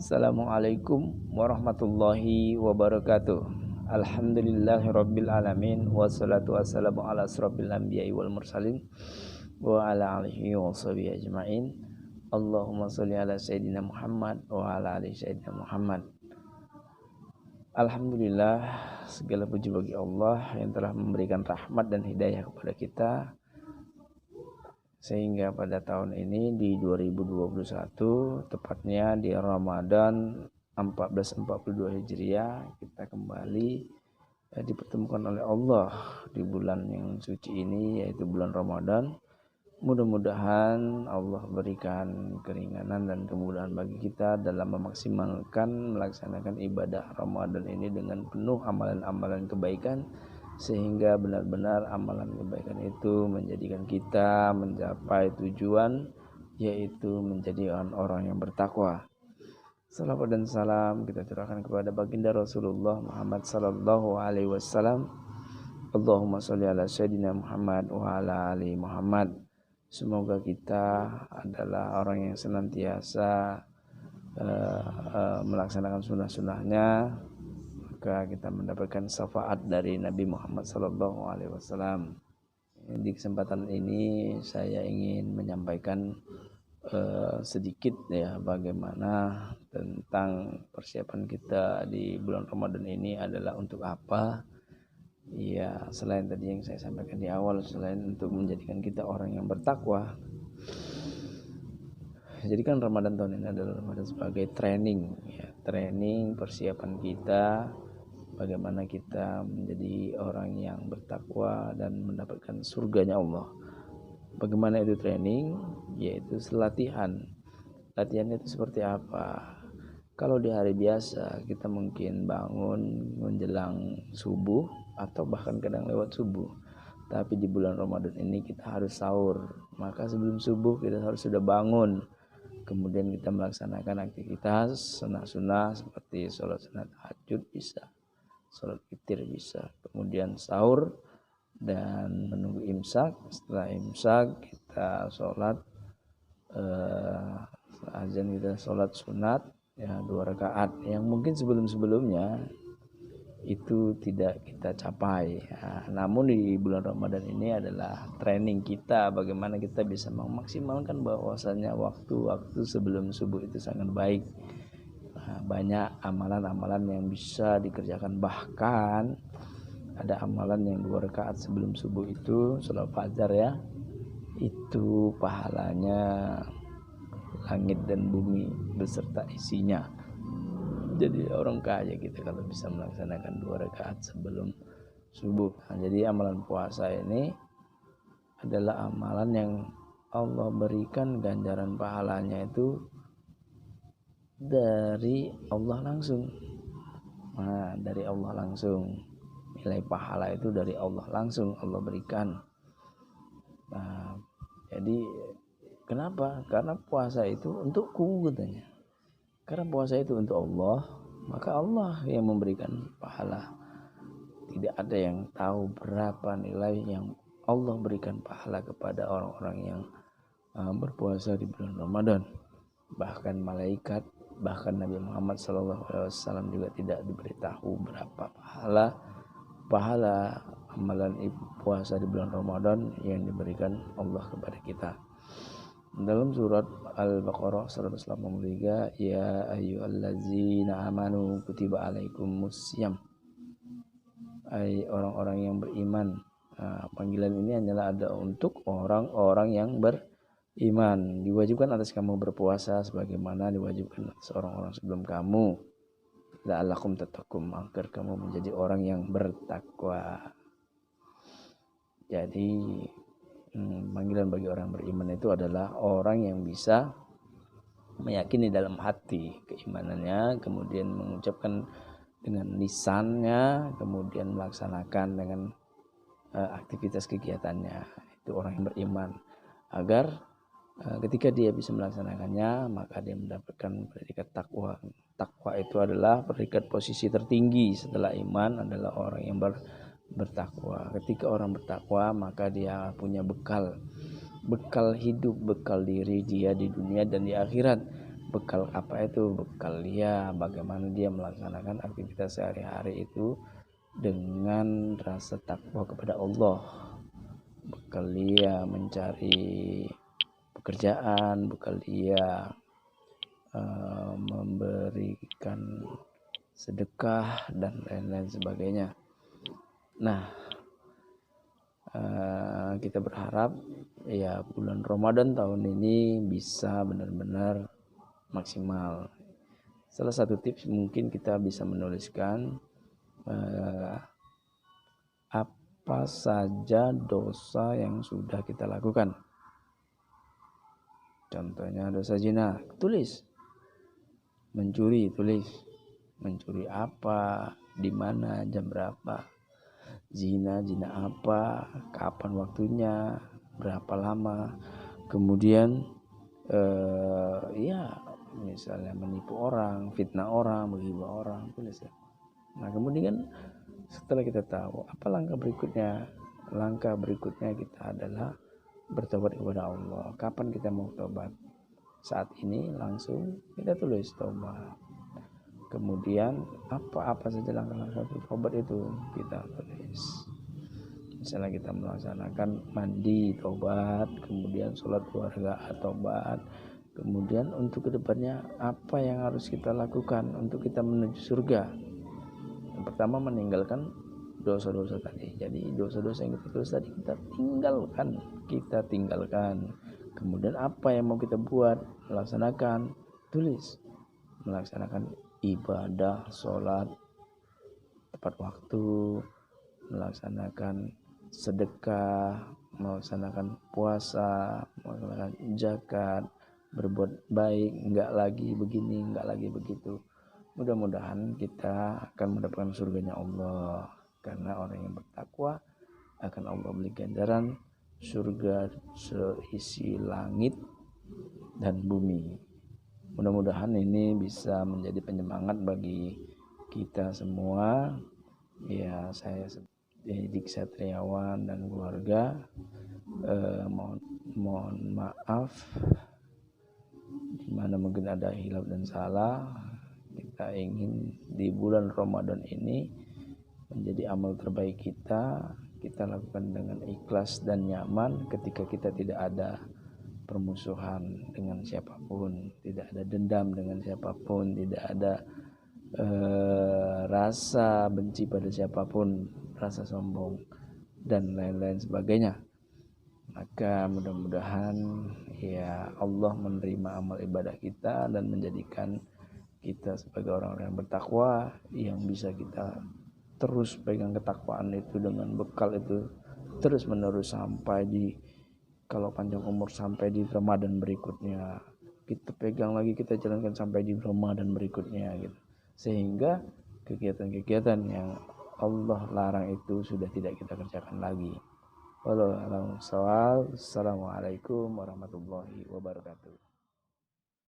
Assalamualaikum warahmatullahi wabarakatuh. Alhamdulillahirabbil alamin wassalatu wassalamu ala asrofil anbiya'i wal mursalin wa ala alihi wa sahbihi ajmain. Allahumma sholli ala sayyidina Muhammad wa ala ali sayyidina Muhammad. Alhamdulillah, segala puji bagi Allah yang telah memberikan rahmat dan hidayah kepada kita, sehingga pada tahun ini di 2021, tepatnya di Ramadan 1442 Hijriah, kita kembali dipertemukan oleh Allah di bulan yang suci ini, yaitu bulan Ramadan. Mudah-mudahan Allah berikan keringanan dan kemudahan bagi kita dalam memaksimalkan melaksanakan ibadah Ramadan ini dengan penuh amalan-amalan kebaikan, sehingga benar-benar amalan kebaikan itu menjadikan kita mencapai tujuan, yaitu menjadi orang yang bertakwa. Salawat dan salam kita curahkan kepada baginda Rasulullah Muhammad sallallahu alaihi wasallam. Allahumma sholli ala sayyidina Muhammad wa ala ali Muhammad. Semoga kita adalah orang yang senantiasa melaksanakan sunnah-sunnahnya, maka kita mendapatkan syafaat dari Nabi Muhammad SAW. Di kesempatan ini saya ingin menyampaikan sedikit ya bagaimana tentang persiapan kita di bulan Ramadan ini adalah untuk apa. Ya, selain tadi yang saya sampaikan di awal, selain untuk menjadikan kita orang yang bertakwa, jadikan Ramadan tahun ini adalah Ramadan sebagai training ya, training persiapan kita bagaimana kita menjadi orang yang bertakwa dan mendapatkan surganya Allah. Bagaimana itu training? Yaitu latihan. Latihannya itu seperti apa? Kalau di hari biasa kita mungkin bangun menjelang subuh atau bahkan kadang lewat subuh. Tapi di bulan Ramadan ini kita harus sahur. Maka sebelum subuh kita harus sudah bangun. Kemudian kita melaksanakan aktivitas sunnah-sunnah seperti sholat sunat tahajud bisa, sholat witir bisa, kemudian sahur dan menunggu imsak. Setelah imsak kita sholat azan, kita sholat sunat ya 2 rakaat yang mungkin sebelum-sebelumnya itu tidak kita capai ya. Namun di bulan Ramadan ini adalah training kita bagaimana kita bisa memaksimalkan bahwasanya waktu-waktu sebelum subuh itu sangat baik. Banyak amalan-amalan yang bisa dikerjakan, bahkan ada amalan yang 2 rakaat sebelum subuh itu salat fajar ya, itu pahalanya langit dan bumi beserta isinya. Jadi orang kaya kita kalau bisa melaksanakan 2 rakaat sebelum subuh. Jadi amalan puasa ini adalah amalan yang Allah berikan ganjaran pahalanya itu dari Allah langsung. Dari Allah langsung. Nilai pahala itu dari Allah langsung Allah berikan. Jadi kenapa? Karena puasa itu untukku katanya. Karena puasa itu untuk Allah, maka Allah yang memberikan pahala. Tidak ada yang tahu berapa nilai yang Allah berikan pahala kepada orang-orang yang berpuasa di bulan Ramadan. Bahkan malaikat, bahkan Nabi Muhammad SAW juga tidak diberitahu berapa pahala amalan puasa di bulan Ramadan yang diberikan Allah kepada kita. Dalam surat Al-Baqarah 183, ya ayyuhallazina amanu kutiba alaikumussyam, hai orang-orang yang beriman. Panggilan ini hanyalah ada untuk orang-orang yang beriman. Diwajibkan atas kamu berpuasa sebagaimana diwajibkan atas orang-orang sebelum kamu, la'allakum tattaqun, agar kamu menjadi orang yang bertakwa. Jadi panggilan bagi orang beriman itu adalah orang yang bisa meyakini dalam hati keimanannya, kemudian mengucapkan dengan lisannya, kemudian melaksanakan dengan aktivitas kegiatannya. Itu orang yang beriman, agar ketika dia bisa melaksanakannya maka dia mendapatkan predikat takwa. Takwa itu adalah predikat posisi tertinggi setelah iman, adalah orang yang bertakwa. Ketika orang bertakwa maka dia punya bekal hidup, bekal diri dia di dunia dan di akhirat. Bekal apa itu? Bekal dia bagaimana dia melaksanakan aktivitas sehari-hari itu dengan rasa takwa kepada Allah. Bekal dia mencari pekerjaan, bekal dia memberikan sedekah dan lain-lain sebagainya. Nah, kita berharap ya bulan Ramadan tahun ini bisa benar-benar maksimal. Salah satu tips mungkin kita bisa menuliskan apa saja dosa yang sudah kita lakukan. Contohnya dosa zina, tulis. Mencuri, tulis. Mencuri apa, di mana, jam berapa. Zina apa, kapan waktunya, berapa lama. Kemudian ya misalnya menipu orang, fitnah orang, menghina orang, tulis ya. Nah kemudian setelah kita tahu apa langkah berikutnya, kita adalah bertobat kepada Allah. Kapan kita mau tobat? Saat ini langsung kita tulis tobat. Kemudian apa saja langkah-langkah tobat itu kita tulis. Misalnya kita melaksanakan mandi tobat, kemudian sholat keluarga tobat, kemudian untuk kedepannya apa yang harus kita lakukan untuk kita menuju surga. Yang pertama meninggalkan dosa-dosa tadi. Jadi dosa-dosa yang kita tulis tadi kita tinggalkan. Kemudian apa yang mau kita buat, laksanakan, tulis. Melaksanakan ibadah, sholat tepat waktu, melaksanakan sedekah, melaksanakan puasa, melaksanakan zakat, berbuat baik, enggak lagi begini, enggak lagi begitu. Mudah-mudahan kita akan mendapatkan surganya Allah, karena orang yang bertakwa akan Allah beri ganjaran surga seisi langit dan bumi. Mudah-mudahan ini bisa menjadi penyemangat bagi kita semua. Ya, saya Dik Satriawan dan keluarga mohon maaf di mana mungkin ada hilaf dan salah. Kita ingin di bulan Ramadan ini menjadi amal terbaik kita lakukan dengan ikhlas dan nyaman ketika kita tidak ada permusuhan dengan siapapun, tidak ada dendam dengan siapapun, tidak ada rasa benci pada siapapun, rasa sombong dan lain-lain sebagainya. Maka mudah-mudahan ya Allah menerima amal ibadah kita dan menjadikan kita sebagai orang-orang yang bertakwa, yang bisa kita terus pegang ketakwaan itu dengan bekal itu terus menerus sampai di kalau panjang umur sampai di Ramadan berikutnya, kita pegang lagi, kita jalankan sampai di Ramadan berikutnya gitu. Sehingga kegiatan-kegiatan yang Allah larang itu sudah tidak kita kerjakan lagi. Wassalamualaikum warahmatullahi wabarakatuh.